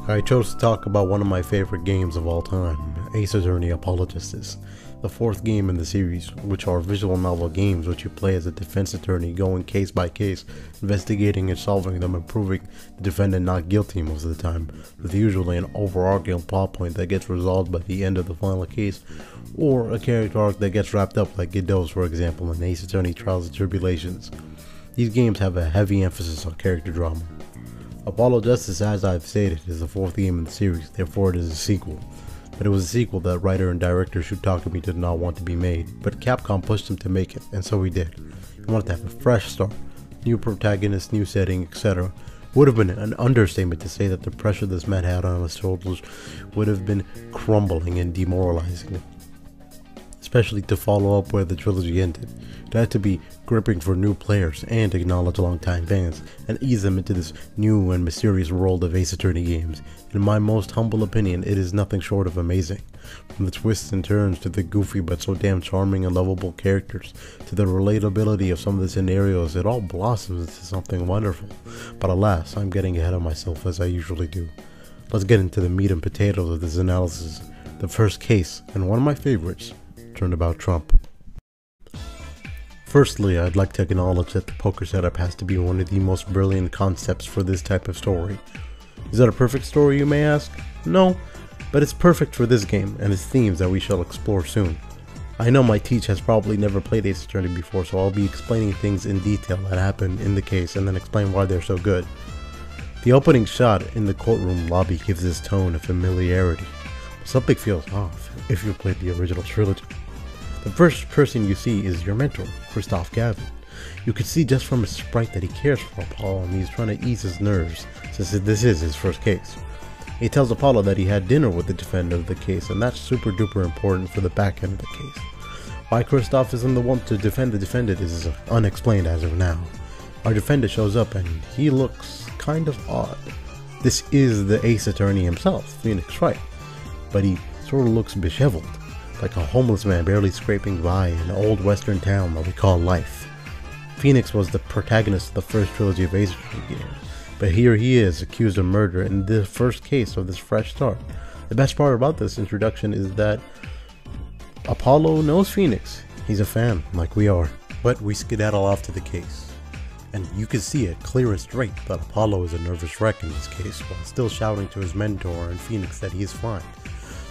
I chose to talk about one of my favorite games of all time, Ace Attorney Apollo Justice, the fourth game in the series, which are visual novel games which you play as a defense attorney going case by case, investigating and solving them and proving the defendant not guilty most of the time, with usually an overarching plot point that gets resolved by the end of the final case, or a character arc that gets wrapped up like it does, for example, in Ace Attorney Trials and Tribulations. These games have a heavy emphasis on character drama. Apollo Justice, as I've stated, is the fourth game in the series, therefore it is a sequel. But it was a sequel that writer and director Shutakami did not want to be made, but Capcom pushed him to make it, and so he did. He wanted to have a fresh start, new protagonist, new setting, etc. Would have been an understatement to say that the pressure this man had on his shoulders would have been crumbling and demoralizing, especially to follow up where the trilogy ended. It had to be gripping for new players and acknowledge longtime fans, and ease them into this new and mysterious world of Ace Attorney games. In my most humble opinion, it is nothing short of amazing. From the twists and turns to the goofy but so damn charming and lovable characters, to the relatability of some of the scenarios, it all blossoms into something wonderful. But alas, I'm getting ahead of myself as I usually do. Let's get into the meat and potatoes of this analysis. The first case, and one of my favorites, Turnabout Trump. Firstly, I'd like to acknowledge that the poker setup has to be one of the most brilliant concepts for this type of story. Is that a perfect story, you may ask? No, but it's perfect for this game and its themes that we shall explore soon. I know my teach has probably never played Ace Attorney before, so I'll be explaining things in detail that happen in the case and then explain why they're so good. The opening shot in the courtroom lobby gives this tone of familiarity. Something feels off if you played the original trilogy. The first person you see is your mentor, Christoph Gavin. You can see just from his sprite that he cares for Apollo and he's trying to ease his nerves since this is his first case. He tells Apollo that he had dinner with the defendant of the case, and that's super duper important for the back end of the case. Why Christoph isn't the one to defend the defendant is unexplained as of now. Our defendant shows up and he looks kind of odd. This is the Ace Attorney himself, Phoenix Wright, but he sort of looks disheveled, like a homeless man barely scraping by in an old western town that we call life. Phoenix was the protagonist of the first trilogy of Ace Attorney games, but here he is accused of murder in the first case of this fresh start. The best part about this introduction is that Apollo knows Phoenix. He's a fan, like we are. But we skedaddle off to the case, and you can see it clear and straight that Apollo is a nervous wreck in this case, while still shouting to his mentor and Phoenix that he is fine.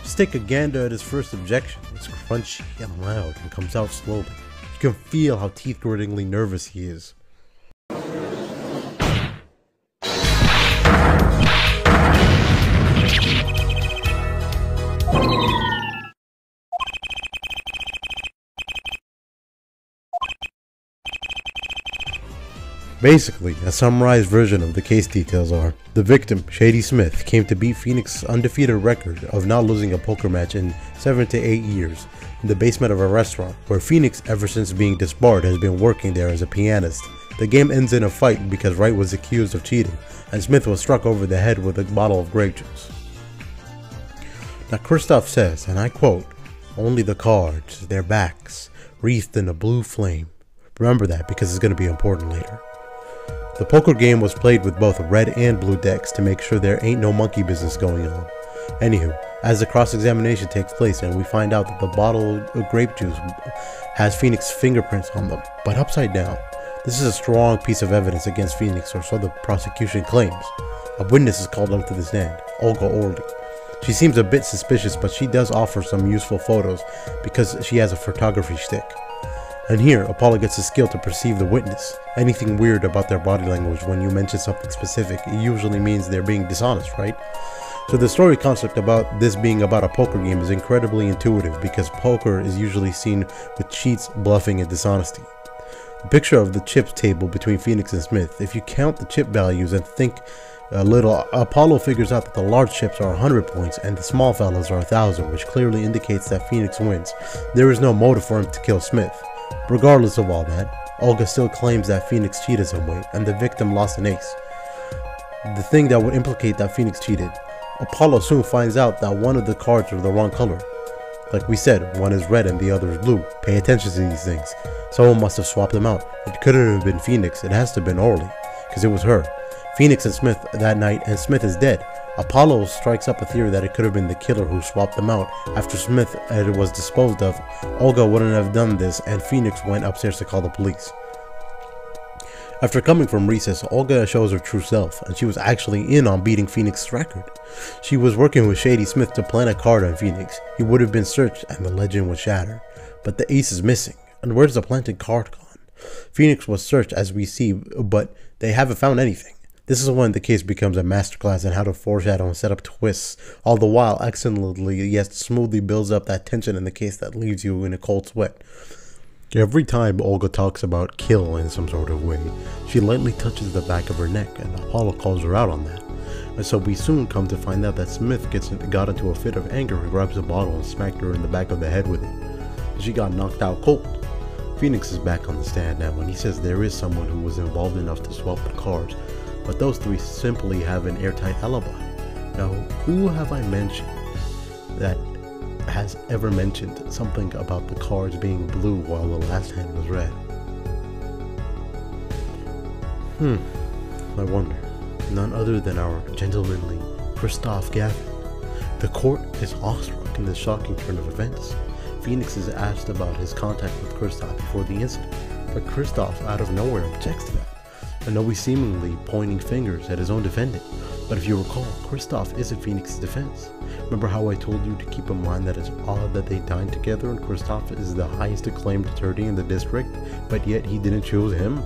Just take a gander at his first objection. It's crunchy and loud and comes out slowly. You can feel how teeth-grittingly nervous he is. Basically, a summarized version of the case details are: the victim, Shady Smith, came to beat Phoenix's undefeated record of not losing a poker match in 7 to 8 years in the basement of a restaurant, where Phoenix, ever since being disbarred, has been working there as a pianist. The game ends in a fight because Wright was accused of cheating, and Smith was struck over the head with a bottle of grape juice. Now Christoph says, and I quote, "Only the cards, their backs, wreathed in a blue flame." Remember that because it's going to be important later. The poker game was played with both red and blue decks to make sure there ain't no monkey business going on. Anywho, as the cross-examination takes place and we find out that the bottle of grape juice has Phoenix's fingerprints on them, but upside down. This is a strong piece of evidence against Phoenix, or so the prosecution claims. A witness is called up to the stand, Olga Orly. She seems a bit suspicious, but she does offer some useful photos because she has a photography stick. And here, Apollo gets the skill to perceive the witness. Anything weird about their body language when you mention something specific, it usually means they're being dishonest, right? So the story concept about this being about a poker game is incredibly intuitive because poker is usually seen with cheats, bluffing, and dishonesty. The picture of the chips table between Phoenix and Smith, if you count the chip values and think a little, Apollo figures out that the large chips are 100 points and the small fellas are 1,000, which clearly indicates that Phoenix wins. There is no motive for him to kill Smith. Regardless of all that, Olga still claims that Phoenix cheated some way, and the victim lost an ace. The thing that would implicate that Phoenix cheated. Apollo soon finds out that one of the cards are the wrong color. Like we said, one is red and the other is blue. Pay attention to these things. Someone must have swapped them out. It couldn't have been Phoenix, it has to have been Orly, because it was her. Phoenix and Smith that night, and Smith is dead. Apollo strikes up a theory that it could have been the killer who swapped them out. After Smith was disposed of, Olga wouldn't have done this, and Phoenix went upstairs to call the police. After coming from recess, Olga shows her true self, and she was actually in on beating Phoenix's record. She was working with Shady Smith to plant a card on Phoenix. He would have been searched and the legend would shatter. But the ace is missing, and where's the planted card gone? Phoenix was searched as we see, but they haven't found anything. This is when the case becomes a masterclass in how to foreshadow and set up twists, all the while excellently yet smoothly builds up that tension in the case that leaves you in a cold sweat. Every time Olga talks about kill in some sort of way, she lightly touches the back of her neck, and Apollo calls her out on that. And so we soon come to find out that Smith got into a fit of anger and grabs a bottle and smacked her in the back of the head with it. She got knocked out cold. Phoenix is back on the stand now, and he says there is someone who was involved enough to swap the cards, but those three simply have an airtight alibi. Now, who have I mentioned that has ever mentioned something about the cards being blue while the last hand was red? I wonder. None other than our gentlemanly Christoph Gavin. The court is awestruck in this shocking turn of events. Phoenix is asked about his contact with Christoph before the incident, but Christoph out of nowhere objects to that. I know he's seemingly pointing fingers at his own defendant, but if you recall, Christoph isn't Phoenix's defense. Remember how I told you to keep in mind that it's odd that they dined together and Christoph is the highest acclaimed attorney in the district, but yet he didn't choose him?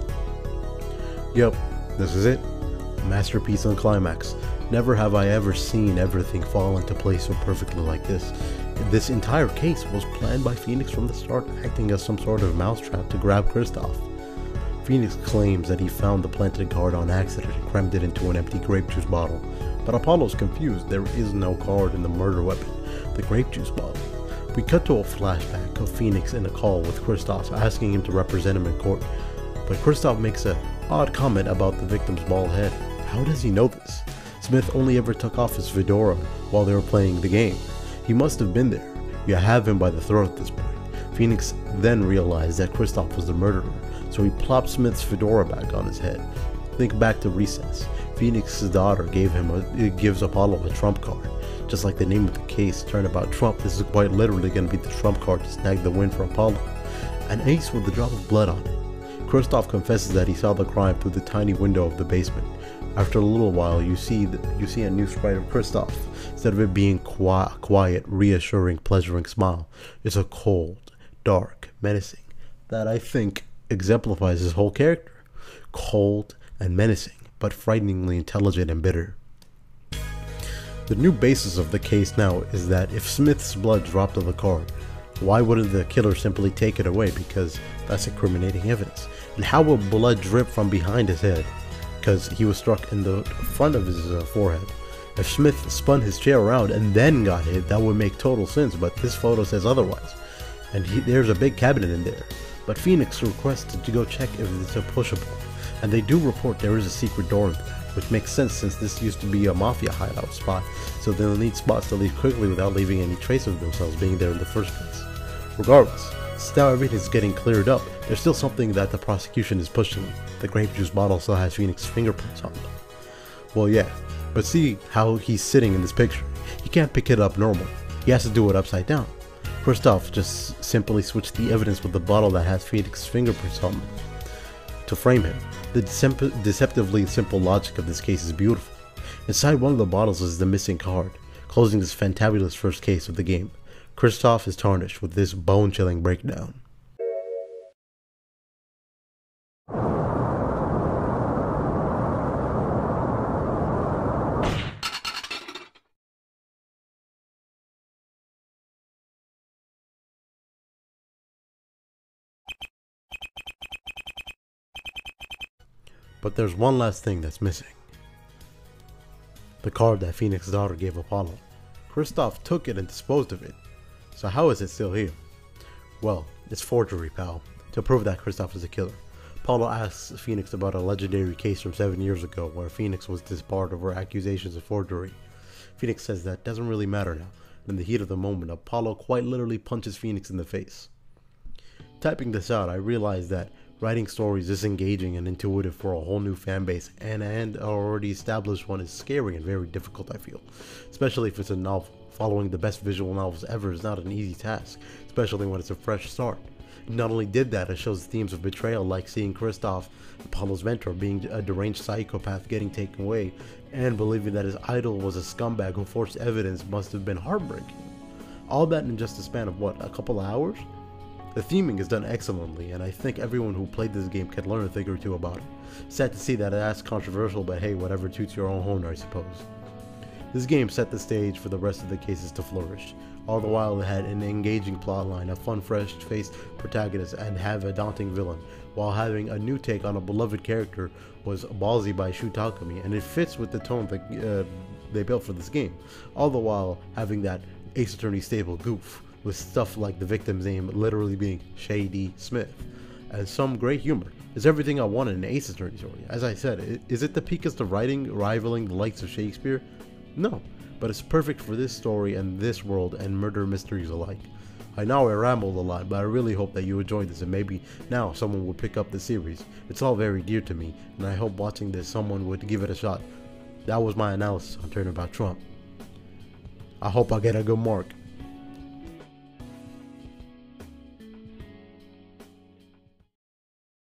Yep, this is it. Masterpiece and climax. Never have I ever seen everything fall into place so perfectly like this. This entire case was planned by Phoenix from the start, acting as some sort of mousetrap to grab Christoph. Phoenix claims that he found the planted card on accident and crammed it into an empty grape juice bottle, but Apollo's confused. There is no card in the murder weapon, the grape juice bottle. We cut to a flashback of Phoenix in a call with Christoph asking him to represent him in court, but Christoph makes an odd comment about the victim's bald head. How does he know this? Smith only ever took off his fedora while they were playing the game. He must have been there. You have him by the throat at this point. Phoenix then realized that Christoph was the murderer, so he plopped Smith's fedora back on his head. Think back to recess. Phoenix's daughter gives Apollo a trump card. Just like the name of the case, Turnabout Trump, this is quite literally going to be the trump card to snag the win for Apollo. An ace with a drop of blood on it. Christoph confesses that he saw the crime through the tiny window of the basement. After a little while, you see a new sprite of Christoph. Instead of it being quiet, reassuring, pleasuring smile, it's a cold, dark, menacing that I think exemplifies his whole character. Cold and menacing, but frighteningly intelligent and bitter. The new basis of the case now is that if Smith's blood dropped on the card, why wouldn't the killer simply take it away, because that's incriminating evidence? And how would blood drip from behind his head? Because he was struck in the front of his forehead. If Smith spun his chair around and then got hit, that would make total sense, but this photo says otherwise. And there's a big cabinet in there. But Phoenix requested to go check if it's a pushable, and they do report there is a secret door in the back, which makes sense since this used to be a mafia hideout spot, so they'll need spots to leave quickly without leaving any trace of themselves being there in the first place. Regardless, since now everything's getting cleared up, there's still something that the prosecution is pushing. The grape juice bottle still has Phoenix's fingerprints on it. Well, yeah, but see how he's sitting in this picture. He can't pick it up normal. He has to do it upside down. Christoph just simply switched the evidence with the bottle that has Phoenix's fingerprints on it to frame him. The deceptively simple logic of this case is beautiful. Inside one of the bottles is the missing card, closing this fantabulous first case of the game. Christoph is tarnished with this bone-chilling breakdown. But there's one last thing that's missing. The card that Phoenix's daughter gave Apollo. Christoph took it and disposed of it. So how is it still here? Well, it's forgery, pal. To prove that Christoph is a killer, Apollo asks Phoenix about a legendary case from 7 years ago where Phoenix was disbarred over accusations of forgery. Phoenix says that doesn't really matter now. In the heat of the moment, Apollo quite literally punches Phoenix in the face. Typing this out, I realized that Writing stories is engaging and intuitive for a whole new fan base, and already established one is scary and very difficult, I feel. Especially if it's a novel. Following the best visual novels ever is not an easy task, especially when it's a fresh start. Not only did that, it shows themes of betrayal, like seeing Kristoff, Apollo's mentor, being a deranged psychopath getting taken away, and believing that his idol was a scumbag who forged evidence must have been heartbreaking. All that in just a span of what, a couple of hours? The theming is done excellently, and I think everyone who played this game can learn a thing or two about it. Sad to see that that's controversial, but hey, whatever toots your own horn, I suppose. This game set the stage for the rest of the cases to flourish. All the while it had an engaging plotline, a fun fresh-faced protagonist, and have a daunting villain, while having a new take on a beloved character was ballsy by Shu Takumi, and it fits with the tone that they built for this game. All the while having that Ace Attorney stable goof, with stuff like the victim's name literally being Shady Smith, and some great humor. Is everything I want in an Ace Attorney story. As I said, is it the peakest of writing, rivaling the likes of Shakespeare? No, but it's perfect for this story and this world and murder mysteries alike. I know I rambled a lot, but I really hope that you enjoyed this and maybe now someone would pick up the series. It's all very dear to me, and I hope watching this someone would give it a shot. That was my analysis on Turnabout Trump. I hope I get a good mark.